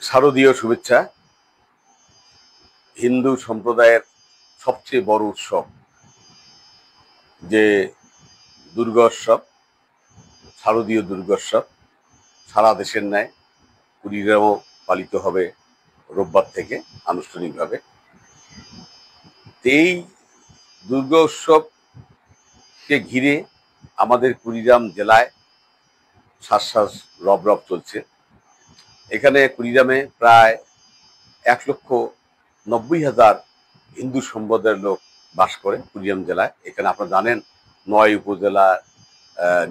শারদীয় শুভেচ্ছা। হিন্দু সম্প্রদায়ের সবচেয়ে বড় উৎসব যে দুর্গোৎসব, শারদীয় দুর্গোৎসব সারা দেশের ন্যায় কুড়িগ্রামও পালিত হবে রোববার থেকে আনুষ্ঠানিকভাবে। এই দুর্গোৎসবকে ঘিরে আমাদের কুড়িগ্রাম জেলায় শ্বাস রব চলছে। এখানে কুড়িগ্রামে প্রায় 1,90,000 হিন্দু সম্প্রদায়ের লোক বাস করে কুড়িগ্রাম জেলায়। এখানে আপনারা জানেন 9 উপজেলা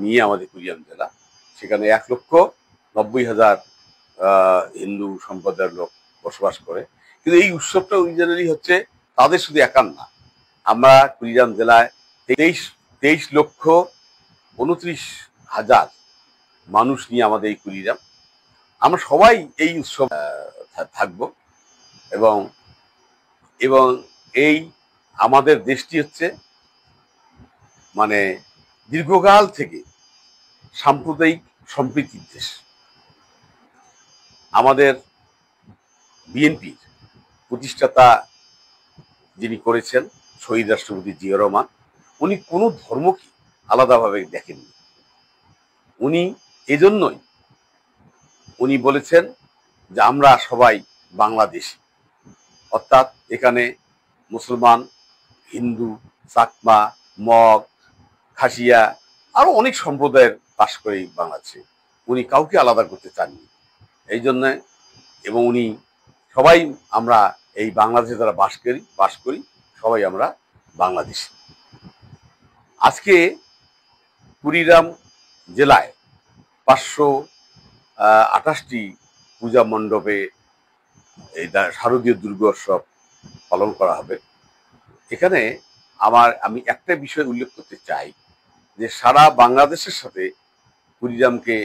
নিয়ে আমাদের কুড়িগ্রাম জেলা। সেখানে 1,90,000 হিন্দু সম্প্রদায়ের লোক বসবাস করে। কিন্তু এই উৎসবটা অরিজিনালি হচ্ছে তাদের শুধু একার না। আমরা কুড়িগ্রাম জেলায় 23,29,000 মানুষ নিয়ে আমাদের এই কুড়িগ্রাম, আমরা সবাই এই উৎসব থাকবো। এবং এবং এই আমাদের দেশটি হচ্ছে মানে দীর্ঘকাল থেকে সাম্প্রদায়িক সম্প্রীতির দেশ। আমাদের বিএনপির প্রতিষ্ঠাতা যিনি করেছেন শহীদ রাষ্ট্রপতি জিয়া রহমান, উনি কোনো ধর্মকে আলাদাভাবে দেখেননি। উনি এজন্যই উনি বলেছেন যে আমরা সবাই বাংলাদেশি, অর্থাৎ এখানে মুসলমান, হিন্দু, চাকমা, মগ, খাসিয়া আরো অনেক সম্প্রদায়ের বাস করে এই বাংলাদেশে। উনি কাউকে আলাদা করতে চাননি। এই জন্য এবং উনি সবাই আমরা এই বাংলাদেশে যারা বাস করি সবাই আমরা বাংলাদেশি। আজকে কুড়িগ্রাম জেলায় 528টি পূজা মণ্ডপে এই শারদীয় দুর্গোৎসব পালন করা হবে। এখানে আমি একটা বিষয় উল্লেখ করতে চাই যে সারা বাংলাদেশের সাথে কুড়িগ্রামকে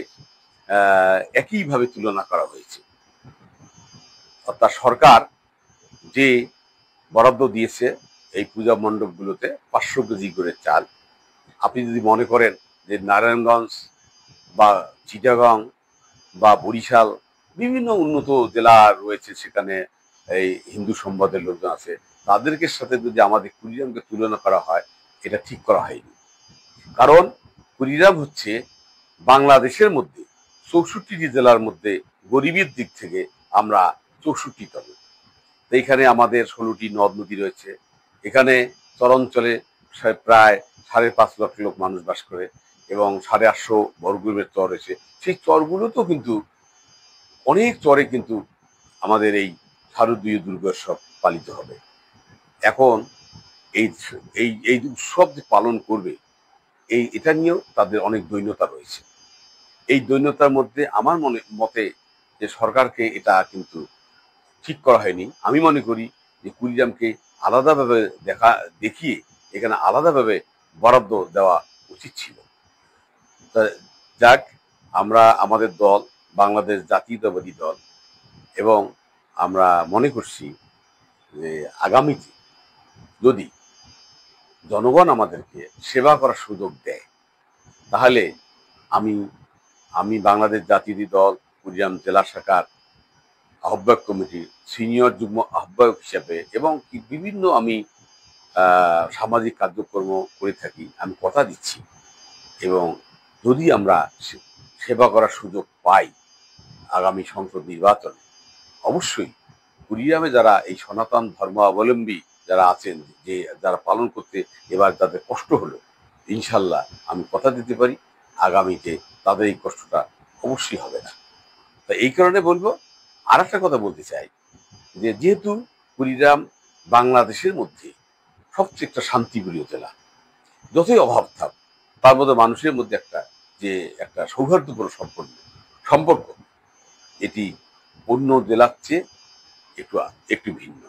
একইভাবে তুলনা করা হয়েছে। অর্থাৎ সরকার যে বরাদ্দ দিয়েছে এই পূজা মণ্ডপগুলোতে 500 কেজি করে চাল। আপনি যদি মনে করেন যে নারায়ণগঞ্জ বা চিটাগাং বা বরিশাল বিভিন্ন উন্নত জেলা রয়েছে, সেখানে এই হিন্দু সম্প্রদায়ের লোকজন আছে, তাদেরকে সাথে যদি আমাদের কুড়িগ্রামকে তুলনা করা হয়, এটা ঠিক করা হয়নি। কারণ কুড়িগ্রাম হচ্ছে বাংলাদেশের মধ্যে 64টি জেলার মধ্যে গরিবের দিক থেকে আমরা 64তম। এইখানে আমাদের 16টি নদ নদী রয়েছে। এখানে চরাঞ্চলে প্রায় 5.5 লক্ষ লোক মানুষ বাস করে এবং 850 বর্গকিলোমিটার চর রয়েছে। সেই চরগুলোতেও কিন্তু অনেক চরে কিন্তু আমাদের এই শারদীয় দুর্গোৎসব পালিত হবে। এখন এই এই এই উৎসব যে পালন করবে, এটা নিয়েও তাদের অনেক দৈন্যতা রয়েছে। এই দৈন্যতার মধ্যে আমার মতে যে সরকারকে এটা কিন্তু ঠিক করা হয়নি। আমি মনে করি যে কুড়িগ্রামকে আলাদাভাবে দেখিয়ে এখানে আলাদাভাবে বরাদ্দ দেওয়া উচিত ছিল। যাক, আমরা আমাদের দল বাংলাদেশ জাতীয়তাবাদী দল, এবং আমরা মনে করছি যে আগামীতে যদি জনগণ আমাদেরকে সেবা করার সুযোগ দেয়, তাহলে আমি বাংলাদেশ জাতীয়তাবাদী দল কুড়িগ্রাম জেলা শাখার আহ্বায়ক কমিটির সিনিয়র যুগ্ম আহ্বায়ক হিসেবে এবং বিভিন্ন আমি সামাজিক কার্যক্রম করে থাকি, আমি কথা দিচ্ছি। এবং যদি আমরা সেবা করার সুযোগ পাই আগামী সংসদ নির্বাচনে, অবশ্যই কুড়িগ্রামে যারা এই সনাতন ধর্মাবলম্বী যারা আছেন, যে যারা পালন করতে এবার তাদের কষ্ট হলো, ইনশাল্লাহ আমি কথা দিতে পারি আগামীতে তাদের এই কষ্টটা অবশ্যই হবে না। তা এই কারণে বলবো। আর একটা কথা বলতে চাই যে যেহেতু কুড়িগ্রাম বাংলাদেশের মধ্যে সবচেয়ে একটা শান্তিপ্রিয় জেলা, যতই অভাব থাক তার মধ্যে মানুষের মধ্যে একটা সৌহার্দ্যপূর্ণ সম্পর্ক, এটি অন্য জেলার চেয়ে একটু ভিন্ন।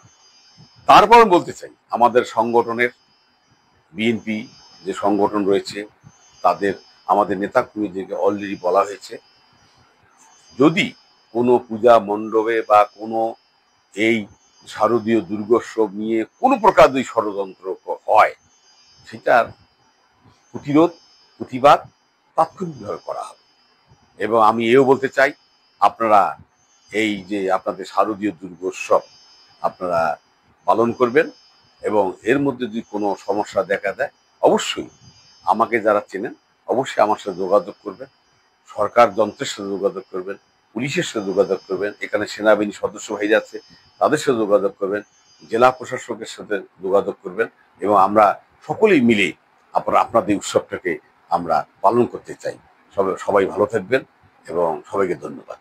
তারপর বলতে চাই আমাদের সংগঠনের বিএনপি যে সংগঠন রয়েছে, আমাদের নেতা কর্মীদেরকে অলরেডি বলা হয়েছে, যদি কোনো পূজা মণ্ডপে বা কোনো এই শারদীয় দুর্গোৎসব নিয়ে কোনো প্রকার যদি ষড়যন্ত্র হয়, সেটার প্রতিবাদ তাৎক্ষণিকভাবে করা হবে। এবং আমি এও বলতে চাই, আপনারা এই যে আপনাদের শারদীয় দুর্গোৎসব আপনারা পালন করবেন, এবং এর মধ্যে যদি কোনো সমস্যা দেখা দেয় অবশ্যই আমাকে যারা চেনেন অবশ্যই আমার সাথে যোগাযোগ করবেন, সরকার যন্ত্রের সাথে যোগাযোগ করবেন, পুলিশের সাথে যোগাযোগ করবেন, এখানে সেনাবাহিনী সদস্য হয়ে যাচ্ছে তাদের সাথে যোগাযোগ করবেন, জেলা প্রশাসকের সাথে যোগাযোগ করবেন, এবং আমরা সকলেই মিলে আপনাদের উৎসবটাকে আমরা পালন করতে চাই। সবাই ভালো থাকবেন এবং সবাইকে ধন্যবাদ।